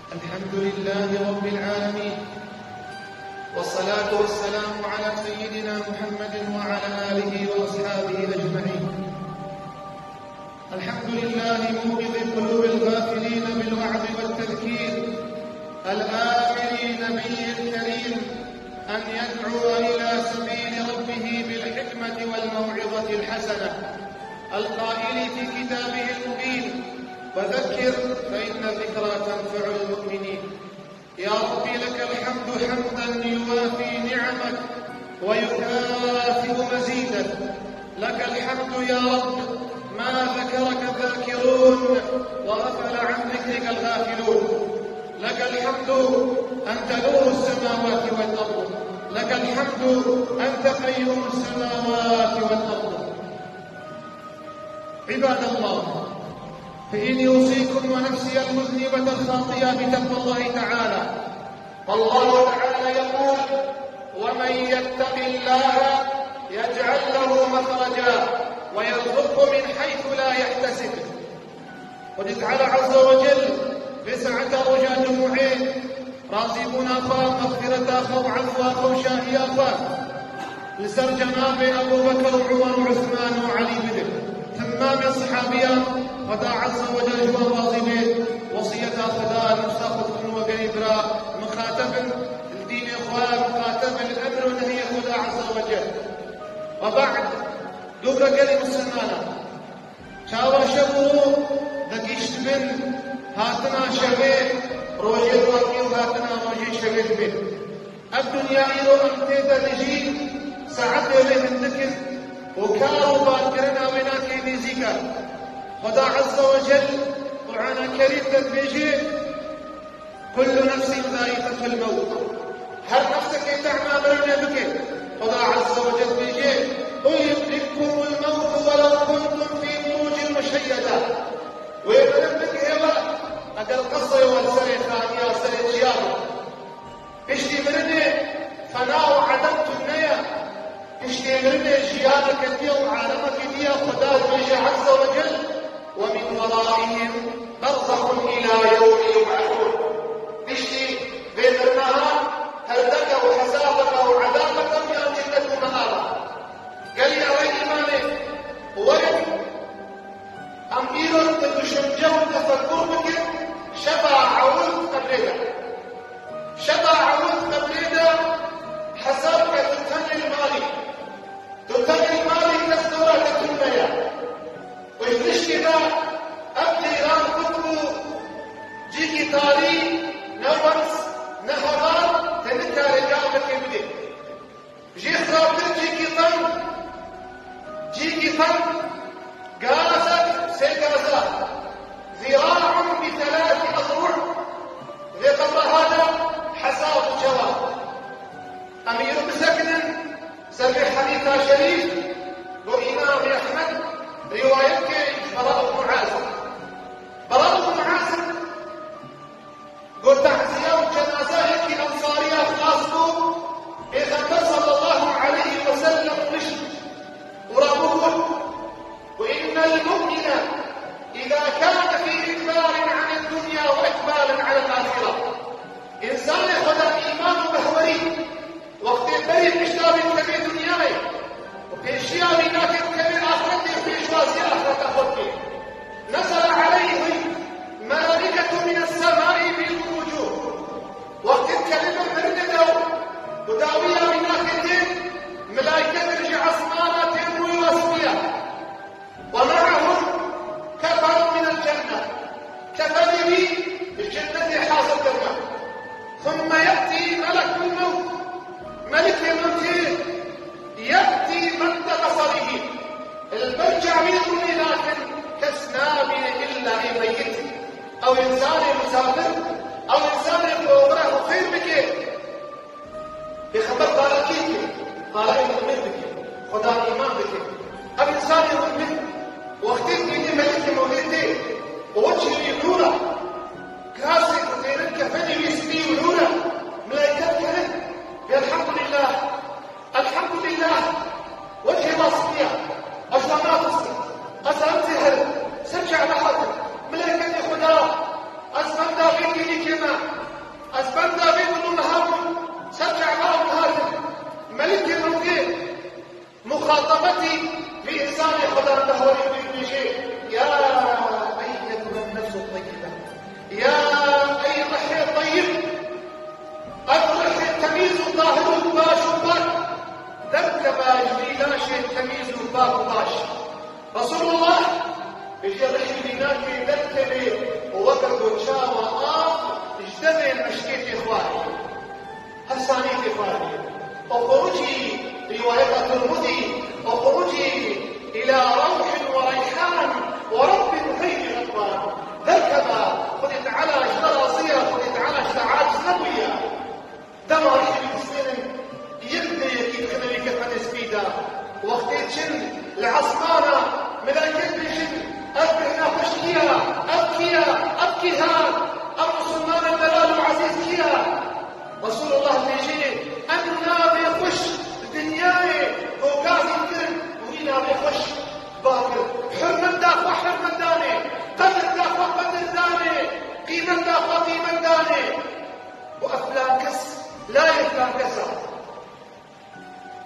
الحمد لله رب العالمين، والصلاة والسلام على سيدنا محمد وعلى آله وأصحابه أجمعين. الحمد لله موقظ قلوب الغافلين بالوعظ والتذكير، الآمر نبي الكريم أن يدعو إلى سبيل ربه بالحكمة والموعظة الحسنة، القائل في كتابه المبين: فذكر فإن الذكرى تنفع المؤمنين. يا ربي لك الحمد حمدا يوافي نعمك ويكافئ مزيدك. لك الحمد يا رب ما ذكرك الذاكرون وغفل عن ذكرك الغافلون. لك الحمد أنت نور السماوات والأرض، لك الحمد أنت قيوم السماوات والأرض. عباد الله، فإني أوصيكم ونفسي المذنبة الخاطئة بتقوى الله تعالى. فالله تعالى يقول: ومن يتق الله يجعل له مخرجا ويرزقه من حيث لا يحتسب. وجعل عز وجل بسعة رجاء دموعين رازقون أخاه مغفرة أخاه عفو أخاه شاهي أخاه لسر جناب أبو بكر وعمر وعثمان وعلي بدر تمام صحابيا خدا عز وجل جوا واظبه وصية خدا نسخة وقيدرا مخاطب الدين إخوان مخاطب الأمر ونهي خدا عز وجل. وبعد دوبر قلي مسلمانا شاور شبو دقيشت بن هاتنا شبه روجي الواقي وهاتنا روجي شبه بن الدنيا إلو أمتيدا نجي ساعد يليه الذكر وكارو باكرنا وناكي نزيكا. خدا عز وجل قرآن كريم تدبيجي: كل نفس ذائقة الموت. هر نفسك تعمى برنا بك. خدا عز وجل بيجي: قل يدرككم الموت ولو كنتم في بروج مشيدة. ويقول بك يلا أقل قصة والسري ثانية سري جيابة اشتي مني فنا وعدمت النية اشتي مني جيابك اليوم عالمك دي خدا بيجي عز وجل: ومن ورائهم برزخ إلى يوم يبعثون. اشتي بين النهار هردك وحسابك وعذابك يا جنة مآبا. قال لي أوين إيماني ورد أمير تشجع تفكر بك شبع عوض قبلها شبع عوض قبلها حسابك تتنى المالي كالدورة تتنى ويفتشك ذا أبدي إيران كتبو جيكي تاري نفس نهضان تنكى رجالك يبدي جي خرابتر جيكي طن قاست سيقاسات ذراع ب3 أضرع ذي قبل هذا حساب جواب. أمير بسكن سبح حديث شريف وإمام أحمد روايتك براء بن عازب قلت تحزية وجنازة هيك أنصارية خاصة إذا صلى الله عليه وسلم مشي ورابوه. وإن المؤمن إذا كان في إدبار عن الدنيا وإقبال على الآخرة إنسان يخدم إيمان بهوري وقت يبري مشتاب الكبير دنياي وفي الشيء مناك الكبير آخرتي في شوازي آخرت أخوتي نزل عليه ملائكة من السماء بالوجوه وقت الكلمة مرددوا وداوية مناك الدين ملائكة رجع أسمانا تنوي واسمية ومعهم كفر من الجنة كفر به الجنة حاصل كرمه. ثم يأتي ملك الموت يأتي مد بصره البرجع بيضني لكن كسناب إلا ميت أو إنسان مسافر أو إنسان يقوله خير بك بخبر قال كيف قال إنه بك خدا إيمان بك أو إنسان يقول بك واختير بك ملك مولده ووجهه نورا كاسك وغيرك كفني بيسمي نورا ملائكة كرم. الحمد لله وجه مصرية أشرامات أسلام سهر سرجع لحظة ملائكة خدا أسلام داخل لي كما أسبندا بيقولوا نهارهم سجع لهم هذا ملك الملكين مخاطبتي بإنسان خدا دهوري بن شيء يا أيتها النفس الطيبة يا أي رحي طيب الرحي تميز ظاهر باش وباك ذبك باجي لا شيء تميز باك باش رسول الله يجي رحي بناك ذبك لي ووقت وشاوى اجتمع مشكيت إخواني حسانيت إخواني وخروجي رواية الترمذي وخروجي إلى روح وريحان ورب غير غضبان ذكما خذت على جراسية خذت على اشتعال سوية دمر المسلم يبدأ يكيد خلالك فنسبيدا وقتين شن العصمانة ملايكين بجن أبقنا فشكيا أبكيها المسلمان الدلال عزيز كيا رسول الله بيجي أنا بيخش دنياي وقاعد يمكن وإنا بيخش باكر حرمن داخل حرمن داني قدر داخل قدر داني قيمة داخل قيمة داني وأفلان كس لا يفلان كسر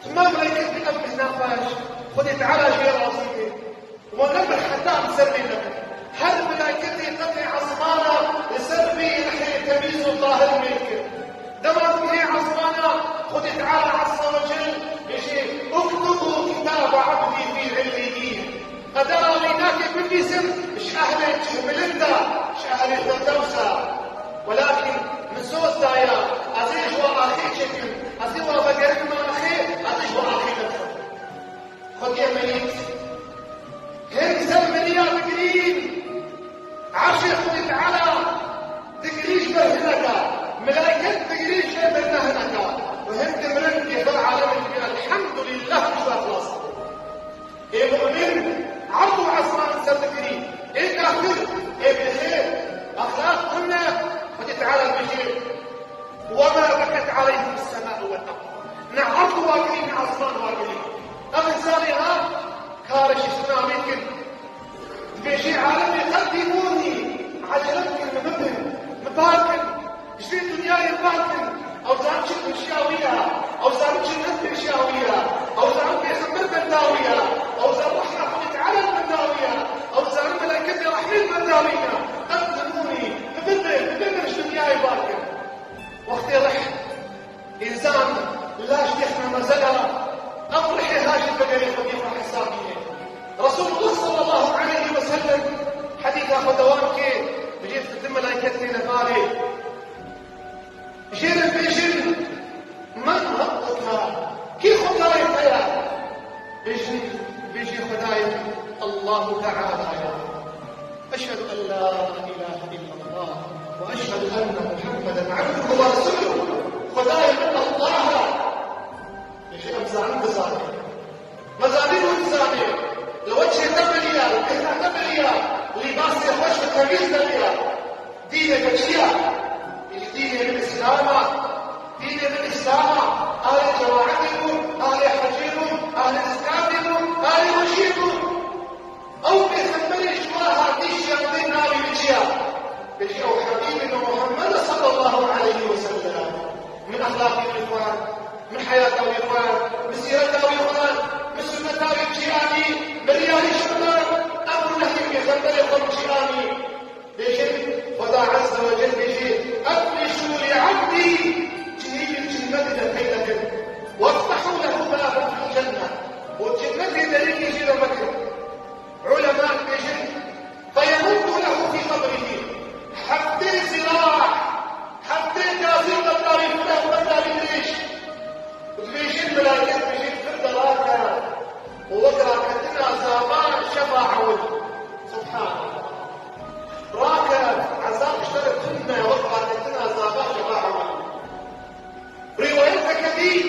تمام لك بأمه نافاش خذت على شيء راسيك ونبح حتى مسرين لك هل ملايكتي قطع عصمانا لسربي نحن تميز الله الملك دمت به عصمانا خذت على عز وجل يجي اكتبوا كتاب عبدي في عليين أدرى ليناك كل سر مش أهل ملندا مش أهل الفردوسة ولكن من سوى الدايا أزيج وأخي شكل أزيج وبقرب ما أخي أزيج وأخي نفسه خذ يا مليك هنزل مليار بقرين عشر خذت على تقريش برهنك ملايكات تقريش برهنك وهم تمرن يخلع على الحمد لله مش أخلاص إيه مؤمن عرضوا عصمان سبتكرين إيه كافر إيه بخير أخلاق كنا خذت على البشير وما بكت عليهم السماء والأرض نعرض واقعين عصمان واقعين أغنساني ها كارش اسمنا منكم بشي عالم يقدموني عجلتكم ممكن مباركن جديد دنياي مباركن أو زعمت الشاوية أو زعمت الشاوية أو زعمت يخمر بنداوية أو زعمت رحمة خلت على البنداوية أو زعمت ملائكتي رحمة البنداوية قدموني مبنش دنياي باركن وقت رح إنسان لاش يخمر مزلها أفرحي هاشي بقري خديفة حسابية رسول الله صلى الله عليه وسلم حديث أخذوان كي بجيت تتم ملائكتي نفاري جير البيجن من ربك كي خداي فيا بيجي خداي الله تعالى يا أشهد أن لا إله إلا الله وأشهد أن محمدا عبده ورسوله خداي الله بيجي أمزعن بزاني مزانين وإنساني لوجه تبليا وكهنا تبليا لباس يخش التمييز تبليا دينك أشياء دين الإسلام دين الإسلام أهل جماعتكم أهل حجيكم أهل إسلامكم أهل وشيكم أو بخمبر إشواها ديش يقضي ناري بجيا بجيا حبيبنا محمد صلى الله عليه وسلم من أخلاق الإخوان من حياة الإخوان من سيرة الإخوان من سنة الجيراني بريان الشمال أمر نهي بخمبر الجيراني بيجي خدا عز وجل بيجي أفرشوا لعبدي جهيل الجنة لديك وافتحوا له بابا في الجنة والجنة دليل يجي لمكة علماء بيجي فيمد له في قبره حتى زراع حتى كازين الطريق له بدل ليش بيجي الملائكة بيجي في الدراكة ووقرا كتنا زمان شفاعون سبحان الله راكب عذاب اشترك كنا وقعت لنا زابا شفاعة روايتها كثير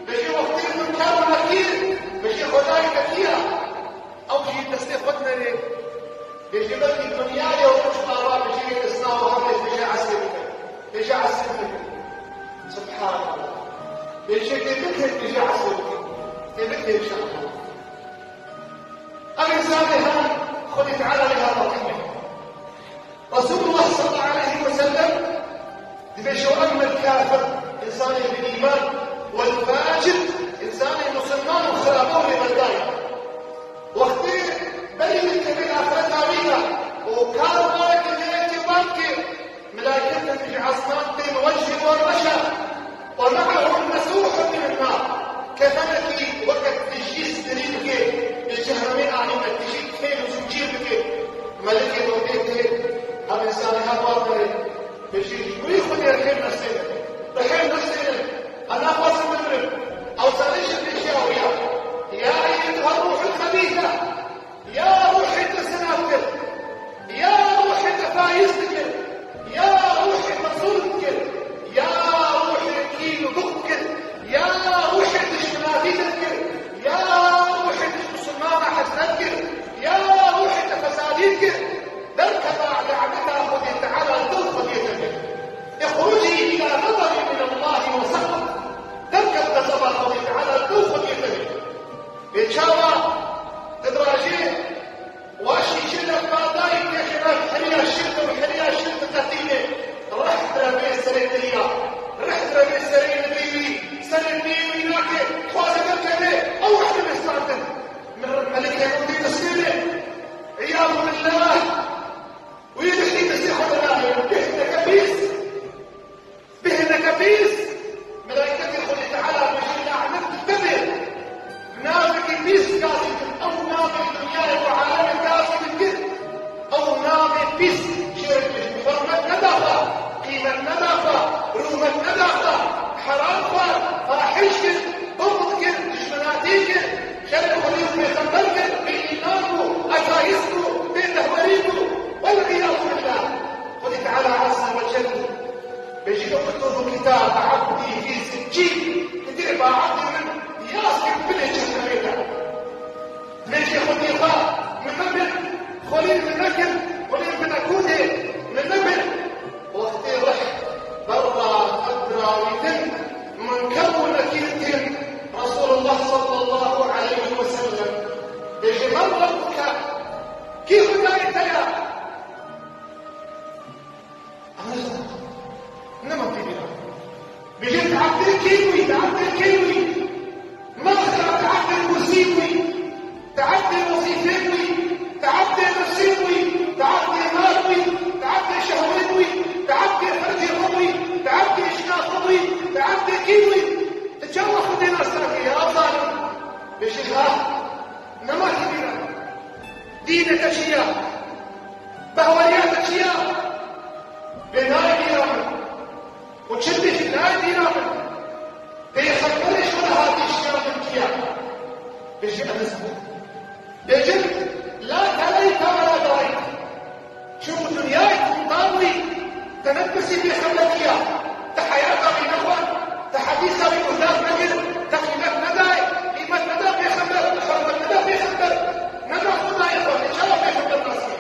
بيجي وقتين من كانوا مكير بيجي خداي كثيرة أو شيء تستيقظنا ليه بيجي بلد الدنيا يومش قارا بيجي الإسلام وهمت بيجي عسلك سبحان الله بيجي تبكت بيجي عسلك تبكت إن شاء الله الإنسان هذا خذت على لها رحمه رسول الله صلى الله عليه وسلم بيشو أما واقعي بيجي ويخذ الحين نفسنا الحين نفسنا أنا أقص المغرب أو سريش الأشياء وياه يا أيها الروح الخبيثة يا روح التسنافر يا روح التفايزتك يا روح التصلتك يا روح الكيلو دقك يا روح التشماتيتك يا روح التصمامة حسنتك يا روح التفساديتك تركض لعنتها خذي تعالى تلقى يدك اخرجي إلى نظر من الله وسخط تركض تصبر خذي تعالى تلقى يدك بيتشاوى تدراجين واشي شلة فاضايق يا شباب حريا الشرطة وحريا الشرطة تهديني رحت ربي السرين رحت ربي السرين بيبي سرين بيبي ناكي خوازة قلت أو واحدة بإسلامتك من ملك يهودي تسليني عياذ بالله ويدحني تسيح الله بهن كبيس ملائكتي خلي تعالى بشيء أعلم تنتبه نابك بيس قاسم أو نابك دنيا وعالم قاسم الجد أو نابك بيس شرك فرمت ندافة قيمة ندافة رومة ندافة حرام فاحشك ضبطك دشمناتيك شرك خليط بيخبرك بإيمانه أسايسه بإنهوريكه والعياذ بالله قل تعالى عز وجل بيجي اكتب كتاب عبدي في سجين كتب عبدي من ياسك بلج الحميدة نجي خليقة من نبل خليل من نكر خليل من أكوده من نبل واختي رح برا أدرى ويتم من كون كيرتم رسول الله صلى الله عليه وسلم بيجي من ربك كيف دايت يا إنما بيجي بيجي تعبد الكيوي ماذا تعبد الموسيقي تعبد الوظيفي تعبد النفسيوي تعبد المالوي تعبد الشهوي تعبد الفردي القوي تعبد الاشتاقوي تعبد الكيوي تجاوز خذنا الساكي يا ظالم بشيخها نما كبيرة دينك أشياء بهوليات أشياء بناء ديرامن وتشبه في بناء ديرامن بيخبرش ولا هذه الشيء من كيان بيجي أنسبه يجب لا تليت ولا دريت شوف دنياك مضاوي تنبسي في خلقيا تحياتها في نخوة تحديثها في مهداف نجل تقيمات نداي قيمة ندى في خبر حرمة ندى في خبر ندى خذها يخوة إن شاء الله في خبر ناسي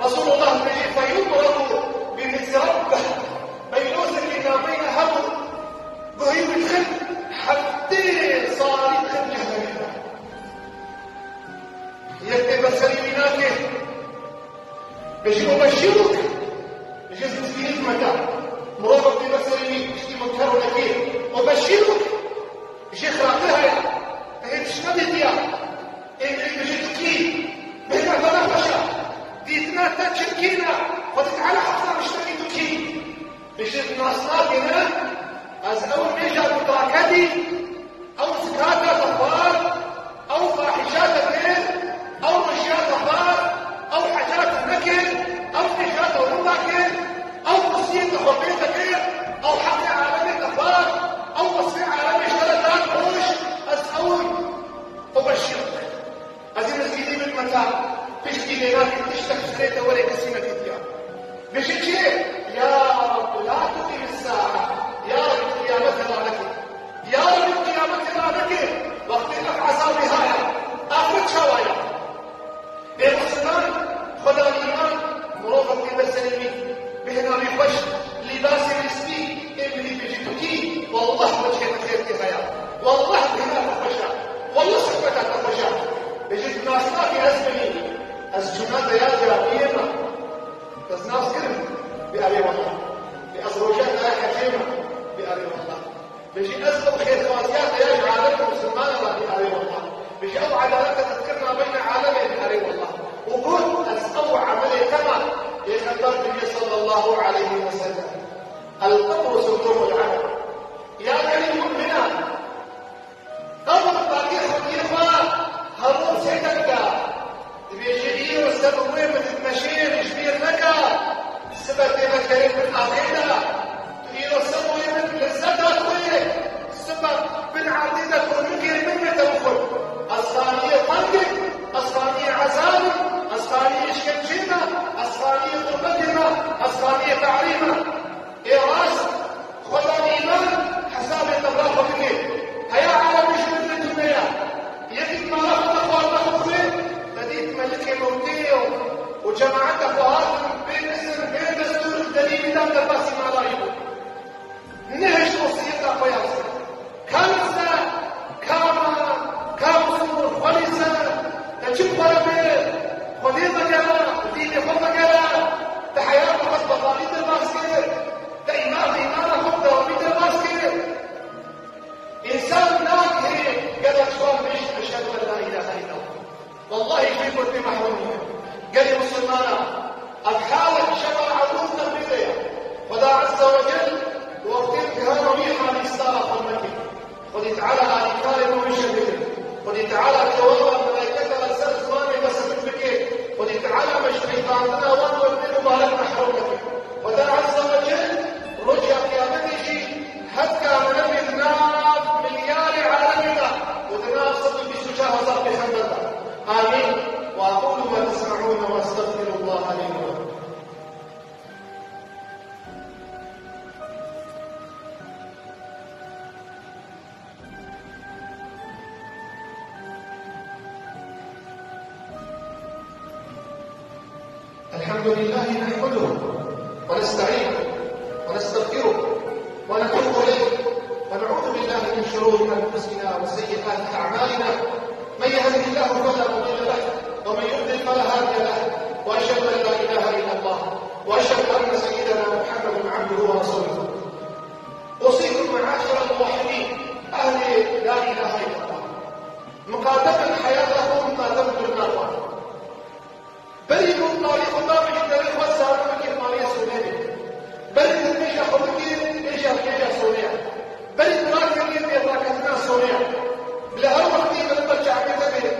رسول الله بيجي فيضرب بمثل ربه بينوزك إلى بين هبط وهي بالخل حتى صار يدخل جهنم يكتب سليميناته بيجي أبشرك بيجي تسليم مكان مرافق في بسليمين بيجي منكر لك أبشرك بيجي خراقها هي تشمدت يا بيجي تكلي بيجي تنفشة ديتنا تشكينا وتتعالى حفظة مشتري تكلي بيجي ناصناتنا از او نجا متراكدي او سكاتة ضفار او فاحشات غير او مشيات ضفار او حاجات نكر او نجات ورمكر او مصير خطيطة غير او حق عالمي ضفار او مصير عالمي اشتركات حوش اسأول وبشرك هذه نزيدي من متاع تشتي ليناك تشتك سريتة ولا كسينة تديان بشي يا رب لا تقيم الساعة يا رب قيامتنا لك يا رب قيامتنا لك وقتك عذاب نهاية آخر شوايا المسلمان خدا الإيمان مرافق في السلمين بهنا رفش لباس الاسمي ابني بجدكي والله وجهك خير كفايا والله بهنا رفشا والله صحبتك رفشا بجد ناسنا في أزمني الجنات يا جرابيما بس ناس كلهم بأبي والله بأزروجات يا حكيمة بأبي والله بيجي أسلم خير خواسيات يا عالم مسلمان بأبي والله بيجي أو عدالة تذكرنا بين عالمين بأبي والله وقل أسأو عملي كما يخبر النبي صلى الله عليه وسلم القبر سلطان العمل يا كريم منا قبر باقي خطيفة هرم سيدك بيجي إيه وسبب وين بتتمشين شبير لك سبتنا كريم بالعقيدة إلى الصبوي من لذتها كوية سبت بالعقيدة كل من توفر الصانية طنقة الصانية عزامة الصانية شكنشيمة الصانية ضربتنا الصانية تعليمة إيراس خذ الإيمان حساب التبلاغ بك هيا على مش من الدنيا يجب ما أخذ أخوة أخوة تديد ملك موتيه وجماعة أخوات بين اسم بين دستور الدليل دام تباسي مع رأيه نهج وصية أخوة كامسة كامسة خليسة تجيب ورمي خذيطة جلا وديني خذ جلا تحياة فقط بطاريد الباسكت إيمان خذ دواميد الباسكت إنسان ناكري قال أشوار مش أشهد أن لا إله إلا الله والله يجيب في محرومية قال لي مسلمانا أبحالك شبع عروضنا البداية ودا عز وجل وقتل كهان ويحا لإستارة المكين قد تعالى آلكار ومشهده قد تعالى كوابا ملائكة الأسر زماني بسبب بكي قد تعالى مشريطاننا وانوالدين مبارك محرومك ودا عز وجل رجع قيامته حتى من الإذناب مليار عالمنا ودنا صدق بسجاه صرف حمدنا آمين وأقول ما تسمعون وأستغفر الله لي ولكم الحمد لله نحمده ونستعينه ونستغفره ونتوب إليه ونعوذ بالله من شرور أنفسنا وسيئات أعمالنا من يهده الله فلا مضل له ومن يضلل فلا هادي له وأشهد أن لا إله إلا الله وأشهد أن سيدنا محمدا عبده ورسوله أوصيكم معاشر الموحدين أهل لا إله إلا الله مقادمة حياتكم مقادمة النار بريد الطريق طابق التاريخ والسابق كيف مالية سنيني بريد الميشة خلقين إيشا الكيشة سونيا بريد راكب يبي راكبنا سونيا بلا أول دي بلبرجع كتبه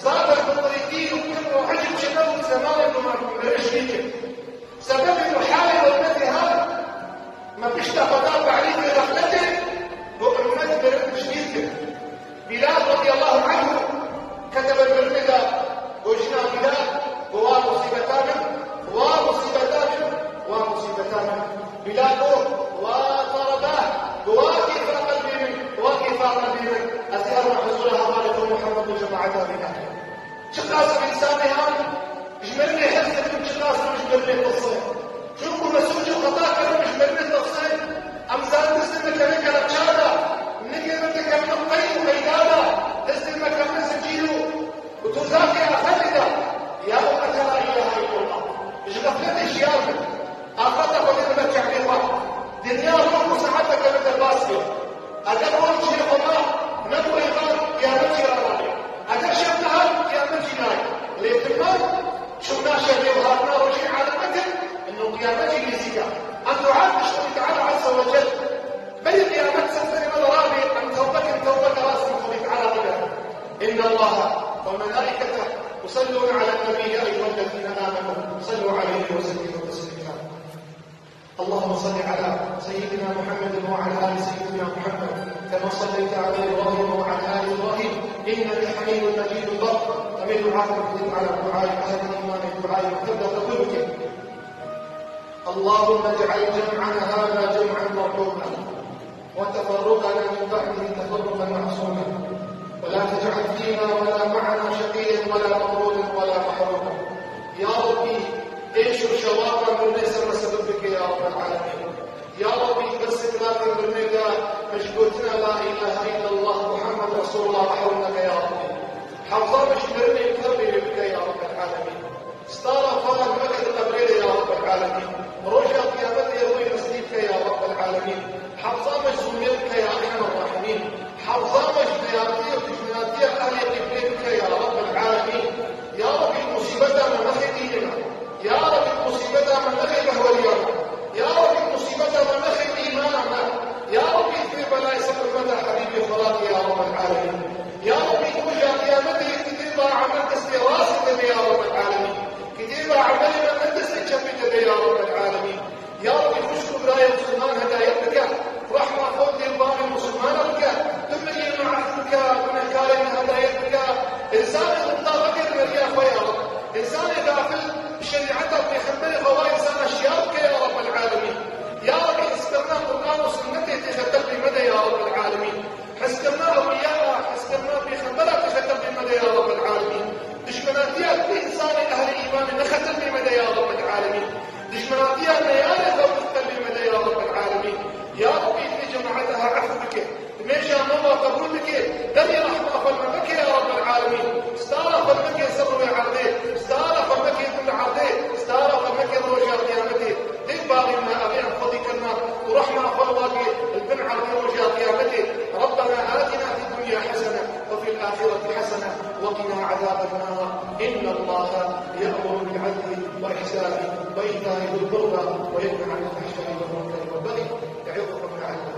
زاد المطريقين وكل وحجم شباب زمان مرشدين سبب المحاول والذي هذا ما فيش تفضل بعيد لرحلته وأمت برد جديد بلال رضي الله عنه كتب البرمجة وجنا بلال ومصيبتان بلاده وطرداه وواقف قلبي منه واقف قلبي منه أسأل حصولها خالد محمد وجماعتها بها شخاص الإنسان هان جمرني حسن من شخاص وجمرني تصير شوفوا مسؤول الخطاء كانوا جمرني تصير أمثال تسلم لك رجالة نجي منك من القيم وإدارة تسلم لك من سجيله وتزاكي خالدة يا أمة لا إله إلا الله إيش غفلت إشياء أخذت وقت المتع بالله دنيا روح سعادتك من الباسكت أجل وجه الله نبوي غار يا مجي راني أجل شبنها يا مجي ناي ليتمان شبنا شبه وهاتنا وجه على المتن إنه قيامتي لزيكا أن تعاد شكري تعالى عز وجل بل قيامت سفر مضرابي أن توبة راسم خلق على ضبع إن الله وملائكته يصلون على النبي يا أيها الذين آمنوا صلوا عليه وسلموا تسليما اللهم صل على سيدنا محمد وعلى آل سيدنا محمد كما صليت على إبراهيم وعلى آل إبراهيم إنك حميد مجيد ضر ومن عاقبة على دعاء أهل الإيمان الدعاء وتبدأ تقولك اللهم اجعل جمعنا هذا جمعا مرحوما وتفرقنا من بعده تفرقا معصوما ولا تجعل فينا ولا معنا شقيا ولا مطرودا ولا محروما يا ربي انشر شواطئ من ليس بسببك يا رب العالمين يا ربي بس كلام بالنجا مشكوتنا لا اله الا الله محمد رسول الله حولك يا ربي حفظا مشكرني بقلبي بك يا رب العالمين استار فرج مكة القبرين يا رب العالمين رجع قيامتي يروي مسلمك يا رب العالمين حفظا مجزوميتك يا ارحم الراحمين حفظا مجدياتي وتجنياتي اهل قبلتك يا رب العالمين يا رب المصيبة من نخي ديننا يا رب المصيبة من نخي بهولينا يا رب المصيبة من نخي إيماننا يا رب في بلاء سبب مدى حبيبي خلاقي يا رب العالمين يا رب توجه قيامته كتير عمل استراسة يا رب العالمين كتير عمل فرمك يسر ويعرضيه استارة فرمك يدل عرضيه استارة فرمك يروج قيامته دين باغي ما أبي أنفضي كنا ورحمة فالواقي البن عرضي وجه قيامته ربنا آتنا في الدنيا حسنة وفي الآخرة حسنة وقنا عذاب النار إن الله يأمر بالعدل والإحسان وإيتاء ذي القربى وينهى عن الفحشاء والمنكر والبغي يعظكم لعلكم